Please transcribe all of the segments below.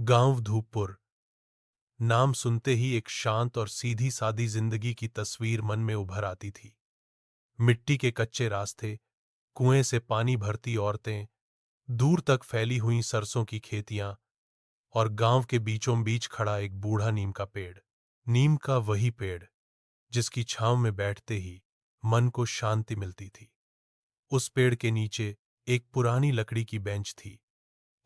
गांव धूपपुर। नाम सुनते ही एक शांत और सीधी सादी जिंदगी की तस्वीर मन में उभर आती थी। मिट्टी के कच्चे रास्ते, कुएं से पानी भरती औरतें, दूर तक फैली हुई सरसों की खेतियां और गांव के बीचों बीच खड़ा एक बूढ़ा नीम का पेड़। नीम का वही पेड़ जिसकी छांव में बैठते ही मन को शांति मिलती थी। उस पेड़ के नीचे एक पुरानी लकड़ी की बेंच थी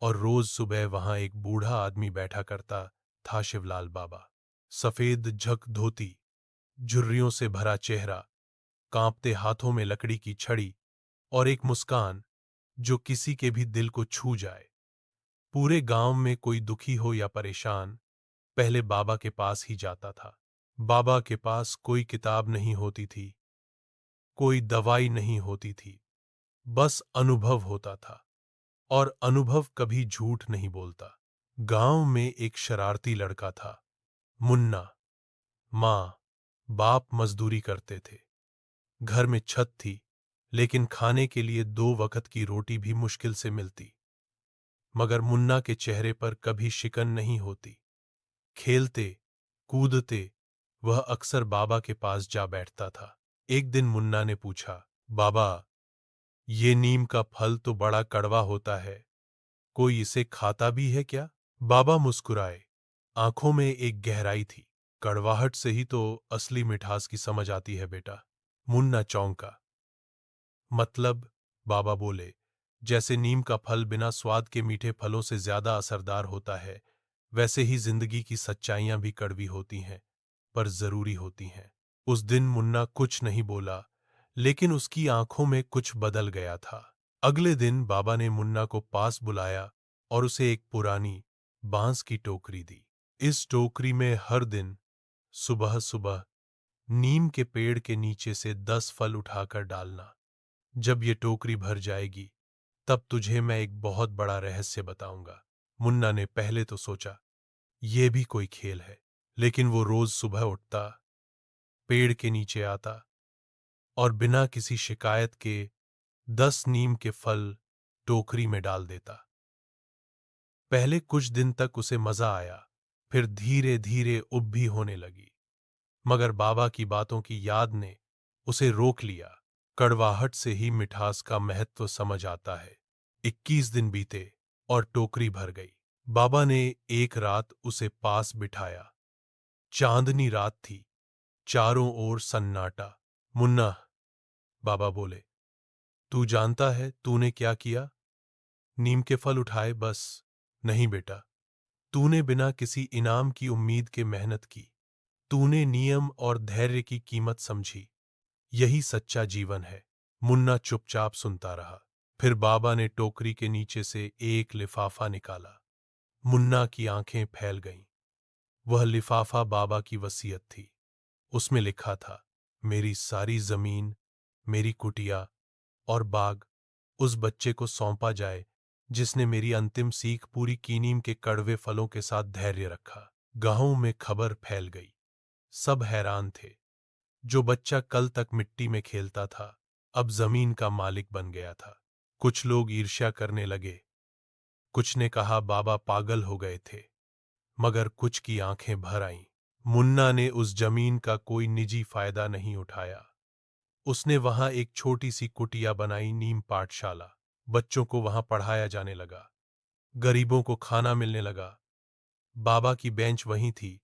और रोज सुबह वहां एक बूढ़ा आदमी बैठा करता था, शिवलाल बाबा। सफेद झक धोती, झुर्रियों से भरा चेहरा, कांपते हाथों में लकड़ी की छड़ी और एक मुस्कान जो किसी के भी दिल को छू जाए। पूरे गांव में कोई दुखी हो या परेशान, पहले बाबा के पास ही जाता था। बाबा के पास कोई किताब नहीं होती थी, कोई दवाई नहीं होती थी, बस अनुभव होता था। और अनुभव कभी झूठ नहीं बोलता। गांव में एक शरारती लड़का था, मुन्ना। माँ बाप मजदूरी करते थे, घर में छत थी, लेकिन खाने के लिए 2 वक्त की रोटी भी मुश्किल से मिलती। मगर मुन्ना के चेहरे पर कभी शिकन नहीं होती। खेलते कूदते वह अक्सर बाबा के पास जा बैठता था। एक दिन मुन्ना ने पूछा, बाबा, ये नीम का फल तो बड़ा कड़वा होता है, कोई इसे खाता भी है क्या? बाबा मुस्कुराए, आंखों में एक गहराई थी। कड़वाहट से ही तो असली मिठास की समझ आती है बेटा। मुन्ना चौंका। मतलब? बाबा बोले, जैसे नीम का फल बिना स्वाद के मीठे फलों से ज्यादा असरदार होता है, वैसे ही जिंदगी की सच्चाइयां भी कड़वी होती हैं, पर जरूरी होती हैं। उस दिन मुन्ना कुछ नहीं बोला, लेकिन उसकी आंखों में कुछ बदल गया था। अगले दिन बाबा ने मुन्ना को पास बुलाया और उसे एक पुरानी बांस की टोकरी दी। इस टोकरी में हर दिन सुबह सुबह नीम के पेड़ के नीचे से 10 फल उठाकर डालना। जब ये टोकरी भर जाएगी, तब तुझे मैं एक बहुत बड़ा रहस्य बताऊंगा। मुन्ना ने पहले तो सोचा, ये भी कोई खेल है, लेकिन वो रोज सुबह उठता, पेड़ के नीचे आता और बिना किसी शिकायत के 10 नीम के फल टोकरी में डाल देता। पहले कुछ दिन तक उसे मजा आया, फिर धीरे धीरे उब भी होने लगी। मगर बाबा की बातों की याद ने उसे रोक लिया। कड़वाहट से ही मिठास का महत्व समझ आता है। 21 दिन बीते और टोकरी भर गई। बाबा ने एक रात उसे पास बिठाया। चांदनी रात थी, चारों ओर सन्नाटा। मुन्ना, बाबा बोले, तू जानता है तूने क्या किया? नीम के फल उठाए बस? नहीं बेटा, तूने बिना किसी इनाम की उम्मीद के मेहनत की। तूने नियम और धैर्य की कीमत समझी। यही सच्चा जीवन है। मुन्ना चुपचाप सुनता रहा। फिर बाबा ने टोकरी के नीचे से एक लिफाफा निकाला। मुन्ना की आंखें फैल गईं। वह लिफाफा बाबा की वसीयत थी। उसमें लिखा था, मेरी सारी जमीन, मेरी कुटिया और बाग उस बच्चे को सौंपा जाए जिसने मेरी अंतिम सीख पूरी की। नीम के कड़वे फलों के साथ धैर्य रखा। गांव में खबर फैल गई। सब हैरान थे। जो बच्चा कल तक मिट्टी में खेलता था, अब जमीन का मालिक बन गया था। कुछ लोग ईर्ष्या करने लगे, कुछ ने कहा बाबा पागल हो गए थे, मगर कुछ की आंखें भर आईं। मुन्ना ने उस जमीन का कोई निजी फायदा नहीं उठाया। उसने वहां एक छोटी सी कुटिया बनाई, नीम पाठशाला। बच्चों को वहां पढ़ाया जाने लगा, गरीबों को खाना मिलने लगा। बाबा की बेंच वहीं थी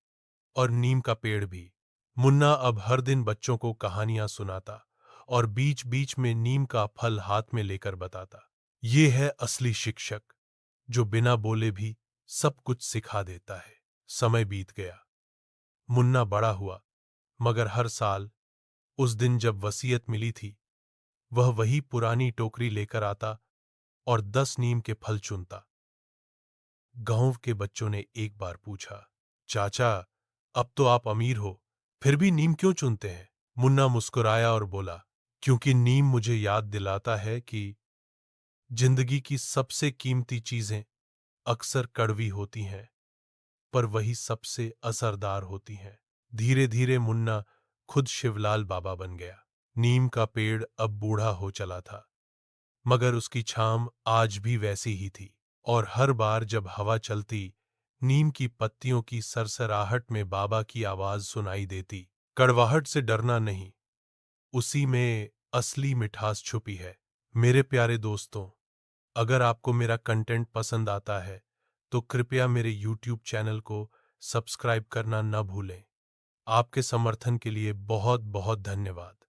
और नीम का पेड़ भी। मुन्ना अब हर दिन बच्चों को कहानियां सुनाता और बीच बीच में नीम का फल हाथ में लेकर बताता। ये है असली शिक्षक, जो बिना बोले भी सब कुछ सिखा देता है। समय बीत गया। मुन्ना बड़ा हुआ, मगर हर साल उस दिन जब वसीयत मिली थी, वह वही पुरानी टोकरी लेकर आता और 10 नीम के फल चुनता। गांव के बच्चों ने एक बार पूछा, चाचा, अब तो आप अमीर हो, फिर भी नीम क्यों चुनते हैं? मुन्ना मुस्कुराया और बोला, क्योंकि नीम मुझे याद दिलाता है कि जिंदगी की सबसे कीमती चीजें अक्सर कड़वी होती हैं, पर वही सबसे असरदार होती हैं। धीरे धीरे मुन्ना खुद शिवलाल बाबा बन गया। नीम का पेड़ अब बूढ़ा हो चला था, मगर उसकी छाम आज भी वैसी ही थी। और हर बार जब हवा चलती, नीम की पत्तियों की सरसराहट में बाबा की आवाज सुनाई देती। कड़वाहट से डरना नहीं, उसी में असली मिठास छुपी है। मेरे प्यारे दोस्तों, अगर आपको मेरा कंटेंट पसंद आता है तो कृपया मेरे यूट्यूब चैनल को सब्सक्राइब करना न भूलें। आपके समर्थन के लिए बहुत बहुत धन्यवाद।